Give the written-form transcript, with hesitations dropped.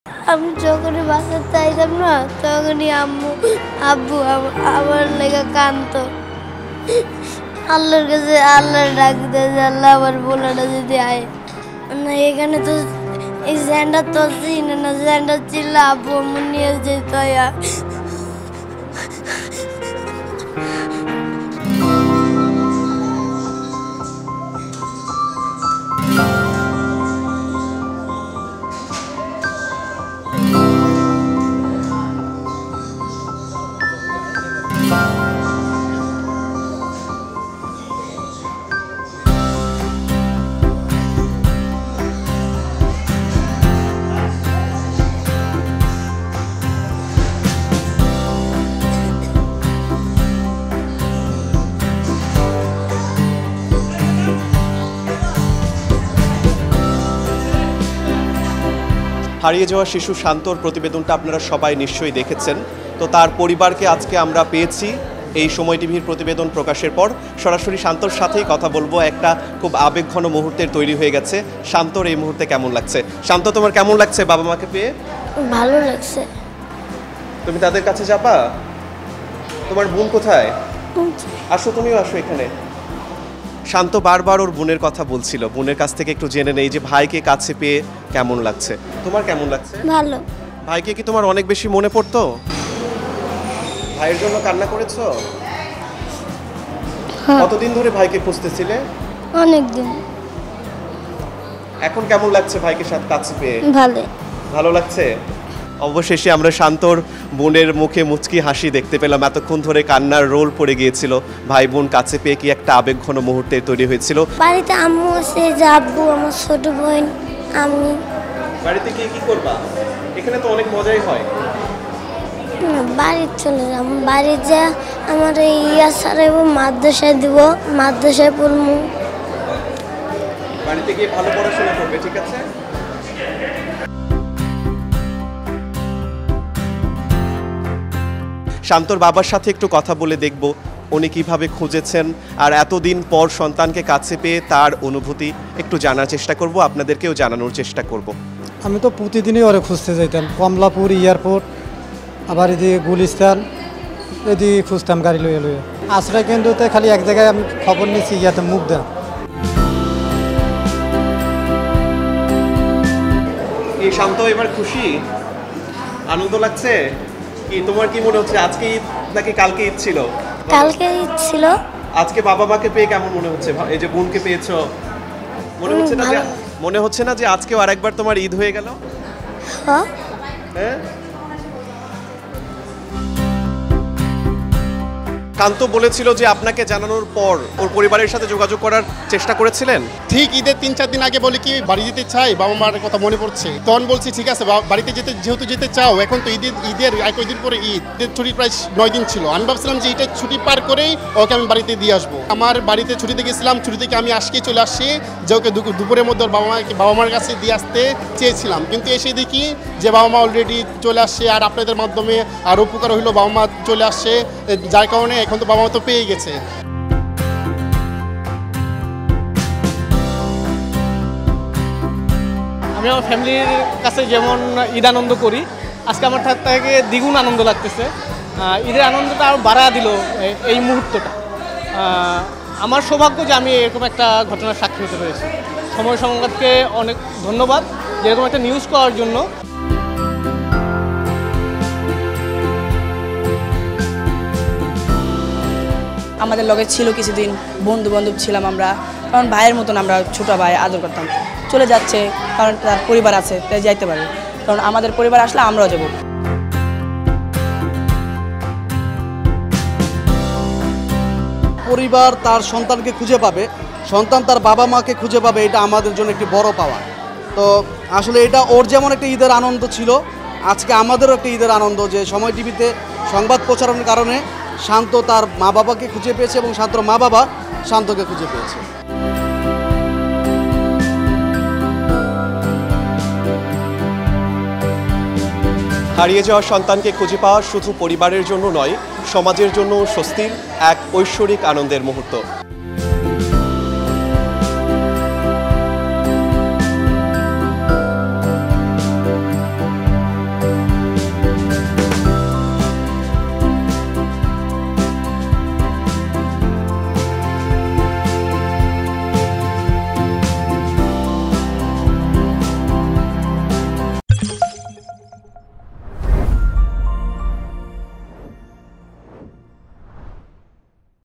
আমি যখনই বাসায় চাইতাম না তখনই আব্বু আমার লেগে কাঁদতো। আল্লাহর কাছে আল্লাহ ডাক দেয় যে আল্লাহ আমার বোলাটা যদি আয় না। এখানে তো এই স্যান্ডার তো চিনে না, স্যান্ডার চিনলে আব্বু আমার নিয়ে যেত। হারিয়ে যাওয়া শিশু শান্তর প্রতিবেদনটা আপনারা সবাই নিশ্চয়ই দেখেছেন। তো তার পরিবারকে আজকে আমরা পেয়েছি এই সময় টিভির প্রতিবেদন প্রকাশের পর। সরাসরি শান্তর সাথেই কথা বলবো। একটা খুব আবেগঘন মুহূর্তের তৈরি হয়ে গেছে। শান্তর এই মুহূর্তে কেমন লাগছে? শান্ত, তোমার কেমন লাগছে বাবা মাকে পেয়ে? ভালো লাগছে। তুমি তাদের কাছে যাবা? তোমার বোন কোথায়? আসো, তুমিও আসো এখানে। শান্ত বারবার ওর বোনের কথা বলছিল। বোনের কাছ থেকে একটু জেনে নেই যে ভাইকে কাছে পেয়ে কেমন লাগছে। তোমার কেমন লাগছে? ভালো। ভাইকে কি তোমার অনেক বেশি মনে পড়তো? ভাইয়ের জন্য কান্না করেছো? কতদিন ধরে ভাইকে খুঁজতেছিলে? অনেক দিন। এখন কেমন লাগছে ভাইকে সাথে কাছে পেয়ে? ভালো। ভালো লাগছে। অবশেষে আমরা শান্তর বোনের মুখে মুচকি হাসি দেখতে পেলাম। এতক্ষণ ধরে কান্নার রোল পড়ে গিয়েছিল। ভাই বোন কাছে পেয়ে কি একটা আবেগঘন মুহূর্তে তৈরি হয়েছিল। বাড়িতে আম্মু আছে, যে আব্বু, আমার ছোট বোন, আমি। বাড়িতে গিয়ে কি করবা? এখানে তো অনেক মজাই হয়। বাড়ি চলে যাব। বাড়ি যা আমার ইয়া ছাড়াইব, মাদ্রাসায় দিব, মাদ্রাসায় পড়বো। বাড়িতে গিয়ে ভালো পড়াশোনা করবে, ঠিক আছে? শান্তর বাবার সাথে একটু কথা বলে দেখব উনি কিভাবে খুঁজেছেন আর এতদিন পর সন্তানকে কাছে পেয়ে তার অনুভূতি একটু জানার চেষ্টা করব, আপনাদেরকেও জানানোর চেষ্টা করব। আমি তো প্রতিদিনই ওরে খুঁজতে যাইতাম। কমলাপুর এয়ারপোর্ট, আবার এদিকে গুলিস্তান, এদিকে খুঁজতাম গাড়ি লইয়া লইয়া। আশ্রয় কেন্দ্রতে খালি এক জায়গায় আমি খবর নিয়েছি, ইয়াতে মুগদা। এই শান্ত এবার খুশি? আনন্দ লাগছে? কি তোমার কি মনে হচ্ছে আজকে ঈদ নাকি কালকে ঈদ ছিল? কালকে ঈদ ছিল। আজকে বাবা মাকে পেয়ে কেমন মনে হচ্ছে? এই যে বোনকে পেয়েছো, মনে হচ্ছে না যে আজকেও আরেকবার তোমার ঈদ হয়ে গেল? হ্যাঁ। কান্ত বলেছিল যে আপনাকে জানানোর পর ওর পরিবারের সাথে যোগাযোগ করার চেষ্টা করেছিলেন। ঠিক ঈদের 3-4 দিন আগে বলে কি বাড়ি যেতে চাই, বাবা মার কথা মনে পড়ছে। তখন বলছি ঠিক আছে বাড়িতে যেহেতু যেতে চাও, এখন তো ঈদের কয়েকদিন পরে ঈদের ছুটি প্রায় 9 দিন ছিল। আমি ভাবছিলাম যে এটা ছুটি পার করেই ওকে আমি বাড়িতে দিয়ে আসবো। আমার বাড়িতে ছুটিতে গেছিলাম, ছুটি থেকে আমি আজকেই চলে আসছি যে ওকে দুপুরের মধ্যে ওর বাবা মার কাছে দিয়ে আসতে চেয়েছিলাম, কিন্তু এসে দেখি যে বাবা মা অলরেডি চলে আসছে। আর আপনাদের মাধ্যমে আরও উপকার হইলো, বাবা মা চলে আসছে, যার কারণে এখন তো বাবা মা তো পেয়ে গেছে। আমি আমার ফ্যামিলির কাছে যেমন ঈদ আনন্দ করি, আজকে আমার থেকে দ্বিগুণ আনন্দ লাগতেছে। ঈদের আনন্দটা আরও বাড়া দিল এই মুহূর্তটা। আমার সৌভাগ্য যে আমি এরকম একটা ঘটনার সাক্ষী হতে পেরেছি। সময় সংবাদকে অনেক ধন্যবাদ যেরকম একটা নিউজ করার জন্য। আমাদের লগে ছিল কিছুদিন, বন্ধু বান্ধব ছিলাম আমরা, কারণ ভাইয়ের মতন আমরা ছোটো ভাই আদর করতাম। চলে যাচ্ছে কারণ তার পরিবার আছে, তাই যাইতে পারে, কারণ আমাদের পরিবার আসলে আমরাও যাব। পরিবার তার সন্তানকে খুঁজে পাবে, সন্তান তার বাবা মাকে খুঁজে পাবে, এটা আমাদের জন্য একটি বড় পাওয়া। তো আসলে এটা ওর যেমন একটা ঈদের আনন্দ ছিল, আজকে আমাদেরও একটা ঈদের আনন্দ যে সময় টিভিতে সংবাদ প্রচারণের কারণে শান্ত তার মা বাবাকে খুঁজে পেয়েছে এবং শান্তর মা বাবা শান্তকে খুঁজে পেয়েছে। হারিয়ে যাওয়া সন্তানকে খুঁজে পাওয়া শুধু পরিবারের জন্য নয়, সমাজের জন্য স্বস্তির এক ঐশ্বরিক আনন্দের মুহূর্ত।